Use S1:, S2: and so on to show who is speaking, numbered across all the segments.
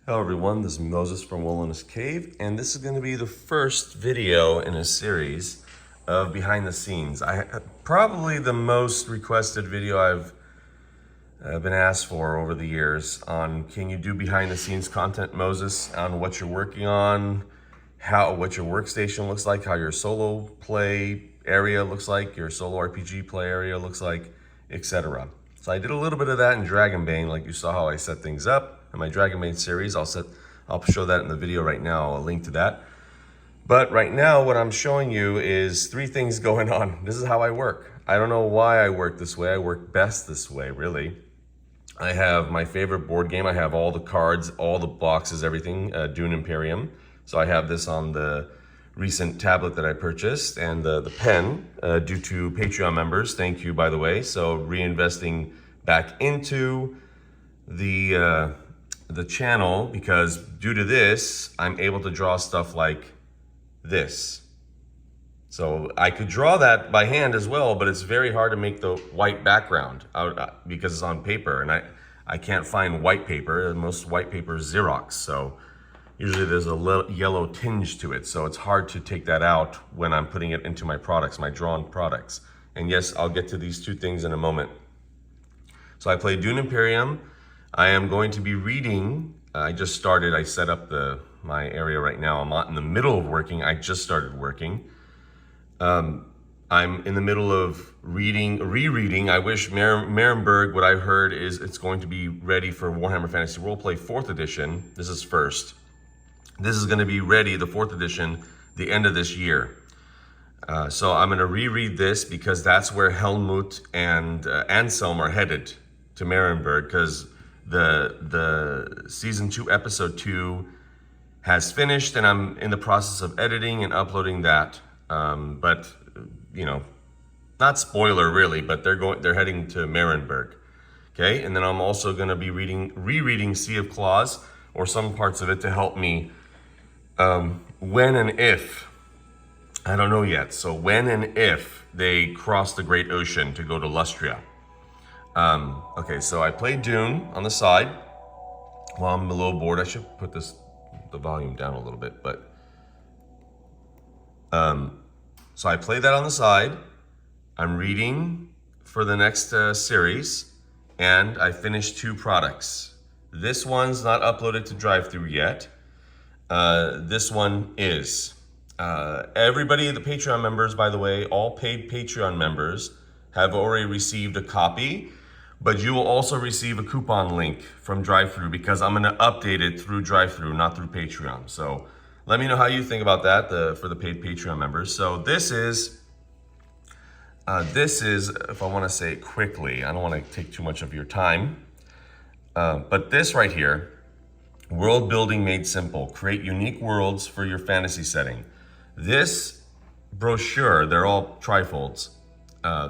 S1: Hello everyone, this is Moses from Wilderness Cave, and this is going to be the first video in a series of behind the scenes. Probably the most requested video I've been asked for over the years on can you do behind the scenes content, Moses, on what you're working on, what your workstation looks like, how your solo play area looks like, your solo RPG play area looks like, etc. So I did a little bit of that in Dragonbane, like you saw how I set things up in my Dragonbane series. I'll show that in the video right now. I'll link to that. But right now, what I'm showing you is three things going on. This is how I work. I don't know why I work this way. I work best this way, really. I have my favorite board game. I have all the cards, all the boxes, everything, Dune Imperium. So I have this on the recent tablet that I purchased, and the pen, due to Patreon members. Thank you, by the way. So reinvesting back into the channel, because due to this, I'm able to draw stuff like this. So I could draw that by hand as well, but it's very hard to make the white background out because it's on paper, and I can't find white paper. Most white paper is Xerox, so usually there's a little yellow tinge to it, so it's hard to take that out when I'm putting it into my products, my drawn products. And yes, I'll get to these two things in a moment. So I play Dune Imperium. I am going to be reading. I just started. I set up my area right now. I'm not in the middle of working. I just started working. I'm in the middle of rereading. I wish Marienburg, what I've heard is it's going to be ready for Warhammer Fantasy Roleplay 4th edition. This is first. This is going to be ready, the 4th edition, the end of this year. So I'm going to reread this because that's where Helmut and Anselm are headed, to Marienburg, because the season 2 episode 2 has finished, and I'm in the process of editing and uploading that. But you know, not spoiler really, but they're heading to Marienburg. Okay, and then I'm also going to be rereading Sea of Claws, or some parts of it, to help me when and if, I don't know yet. So when and if they cross the Great Ocean to go to Lustria. Okay, so I played Dune on the side. Well, I'm a little bored. I should put the volume down a little bit, but so I played that on the side. I'm reading for the next series, and I finished 2 products. This one's not uploaded to drive-thru yet. This one is. Everybody, the Patreon members, by the way, all paid Patreon members have already received a copy, but you will also receive a coupon link from drive-thru, because I'm going to update it through drive-thru, not through Patreon. So let me know how you think about that for the paid Patreon members. So this is, if I want to say it quickly, I don't want to take too much of your time, but this right here, World Building Made Simple. Create unique worlds for your fantasy setting. This brochure, they're all trifolds.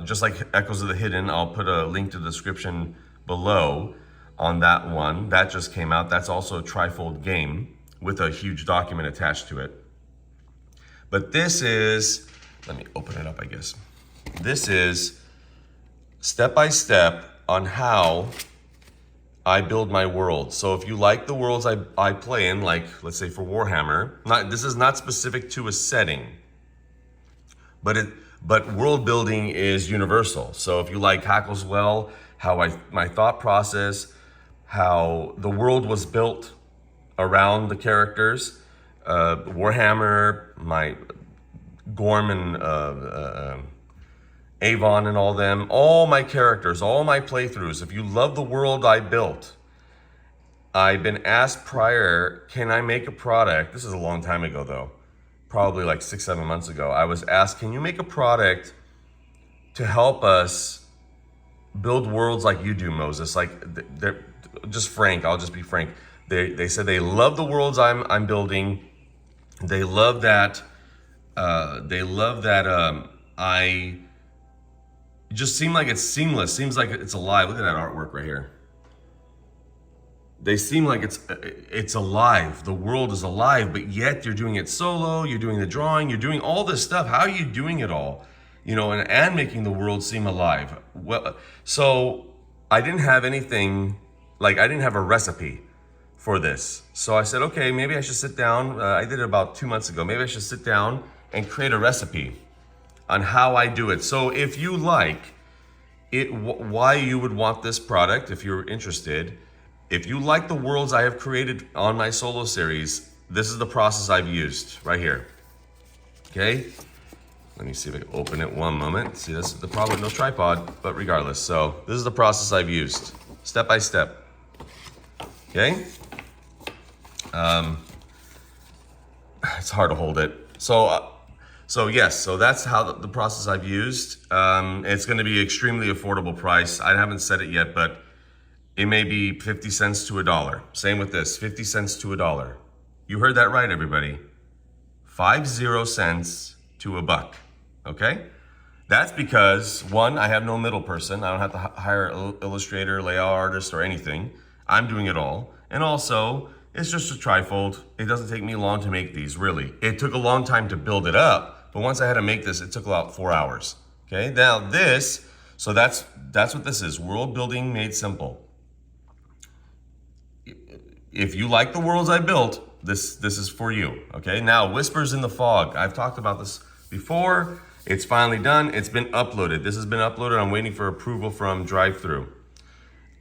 S1: Just like Echoes of the Hidden, I'll put a link to the description below on that one. That just came out. That's also a trifold game with a huge document attached to it. But this is, let me open it up, I guess. This is step-by-step on how I build my world. So if you like the worlds I play in, like let's say for Warhammer, this is not specific to a setting, but world building is universal. So if you like Hackleswell, my thought process, how the world was built around the characters, Warhammer, my Gorm and Avon and all my characters, all my playthroughs. If you love the world I built, I've been asked prior, can I make a product? This is a long time ago though, probably like 6-7 months ago. I was asked, can you make a product to help us build worlds like you do, Moses? Like, they're just frank, I'll just be frank. They said they love the worlds I'm building. They love that, I just seem like it's seamless, seems like it's alive. Look at that artwork right here. They seem like it's alive. The world is alive, but yet you're doing it solo, you're doing the drawing, you're doing all this stuff. How are you doing it all? You know, and making the world seem alive. Well, so I didn't have anything, like I didn't have a recipe for this. So I said, okay, maybe I should sit down. I did it about 2 months ago. Maybe I should sit down and create a recipe on how I do it. So if you like it, why you would want this product, if you're interested, if you like the worlds I have created on my solo series, this is the process I've used right here. Okay, let me see if I can open it one moment. See, this is the problem with no tripod, but regardless. So this is the process I've used, step by step. Okay, it's hard to hold it. So yes, so that's how the process I've used. It's going to be extremely affordable price. I haven't said it yet, but it may be 50 cents to $1. Same with this, 50 cents to $1. You heard that right, everybody. 50 cents to $1. Okay? That's because, one, I have no middle person. I don't have to hire an illustrator, layout artist, or anything. I'm doing it all. And also, it's just a trifold. It doesn't take me long to make these, really. It took a long time to build it up. But once I had to make this, it took about 4 hours. Okay, now this, so that's what this is, world building made simple. If you like the worlds I built, this is for you. Okay, now Whispers in the Fog. I've talked about this before. It's finally done. It's been uploaded. This has been uploaded. I'm waiting for approval from drive-through.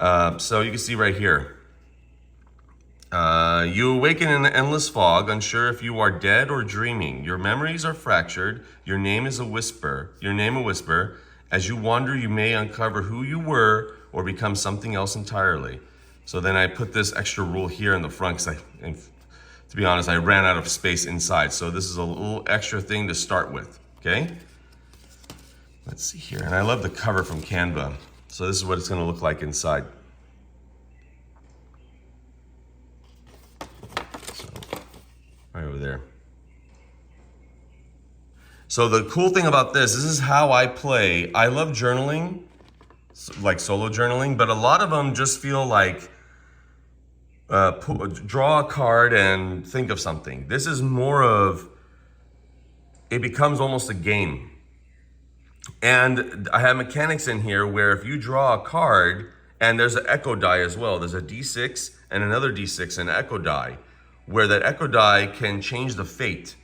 S1: So you can see right here. You awaken in an endless fog, unsure if you are dead or dreaming. Your memories are fractured. Your name is a whisper. Your name a whisper. As you wander, you may uncover who you were or become something else entirely. So then I put this extra rule here in the front because to be honest, I ran out of space inside. So this is a little extra thing to start with. Okay. Let's see here. And I love the cover from Canva. So this is what it's going to look like inside. Right over there. So the cool thing about this is how I play. I love journaling, like solo journaling, but a lot of them just feel like draw a card and think of something. This is more of, it becomes almost a game. And I have mechanics in here where if you draw a card, and there's an echo die as well, there's a D6 and another D6 and an echo die, where that echo die can change the fate.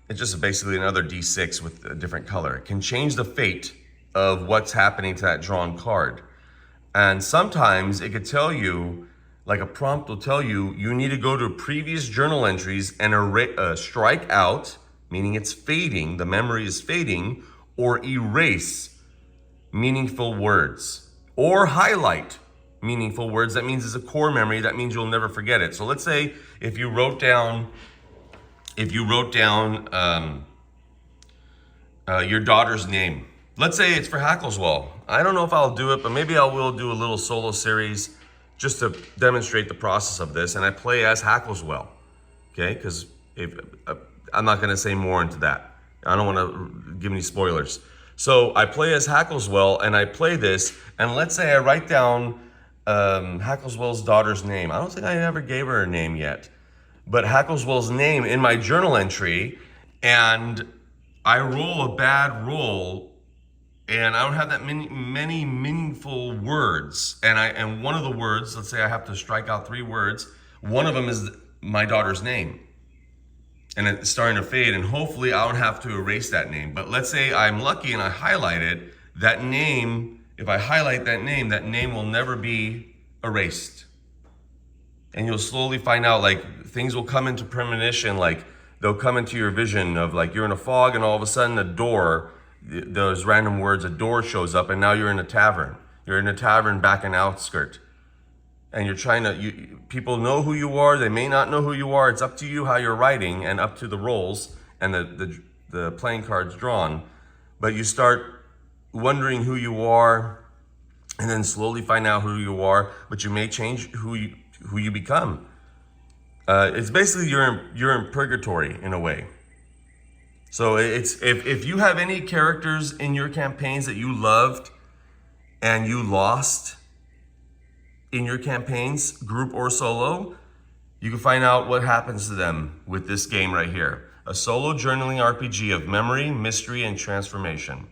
S1: It's just basically another D6 with a different color. It can change the fate of what's happening to that drawn card. And sometimes it could tell you, like a prompt will tell you, you need to go to previous journal entries and strike out, meaning it's fading, the memory is fading, or erase meaningful words, or highlight meaningful words. That means it's a core memory. That means you'll never forget it. So let's say if you wrote down your daughter's name. Let's say it's for Hackleswell. I don't know if I'll do it, but maybe I will do a little solo series just to demonstrate the process of this. And I play as Hackleswell, okay? Because I'm not going to say more into that. I don't want to give any spoilers. So I play as Hackleswell, and I play this. And let's say I write down Hackleswell's daughter's name. I don't think I ever gave her a name yet, but Hackleswell's name in my journal entry, and I roll a bad roll, and I don't have that many meaningful words. And one of the words, let's say I have to strike out 3 words. One of them is my daughter's name, and it's starting to fade. And hopefully I don't have to erase that name. But let's say I'm lucky and I highlight it. That name, if I highlight that name will never be erased. And you'll slowly find out, like, things will come into premonition, like they'll come into your vision of, like, you're in a fog and all of a sudden a door, those random words, a door shows up, and now you're in a tavern. You're in a tavern back in outskirt. And you're trying to, people know who you are, they may not know who you are. It's up to you how you're writing and up to the rolls and the playing cards drawn. But you start wondering who you are and then slowly find out who you are, but you may change who you become. It's basically you're in purgatory in a way. So it's if you have any characters in your campaigns that you loved and you lost in your campaigns, group or solo, you can find out what happens to them with this game right here. A solo journaling RPG of memory, mystery, and transformation.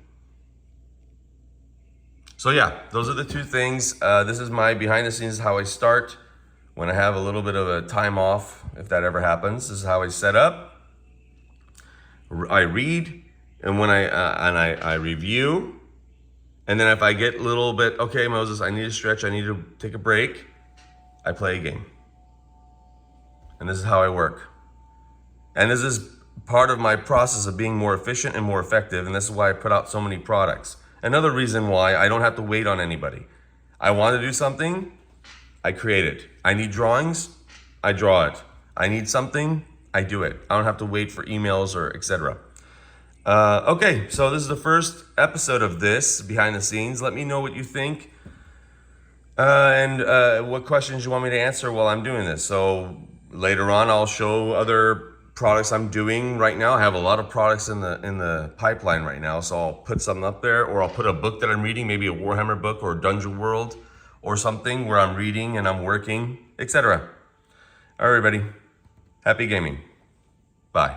S1: So yeah, those are the 2 things. This is my behind the scenes, how I start when I have a little bit of a time off, if that ever happens, this is how I set up. I read, and when I review, and then if I get a little bit, okay, Moses, I need to stretch, I need to take a break, I play a game. And this is how I work. And this is part of my process of being more efficient and more effective, and this is why I put out so many products. Another reason why I don't have to wait on anybody. I want to do something, I create it. I need drawings, I draw it. I need something, I do it. I don't have to wait for emails or etc. Okay, so this is the first episode of this, behind the scenes. Let me know what you think and what questions you want me to answer while I'm doing this. So later on, I'll show other products I'm doing right now. I have a lot of products in the pipeline right now, so I'll put something up there, or I'll put a book that I'm reading, maybe a Warhammer book or Dungeon World or something where I'm reading and I'm working, etc. All right, everybody. Happy gaming. Bye.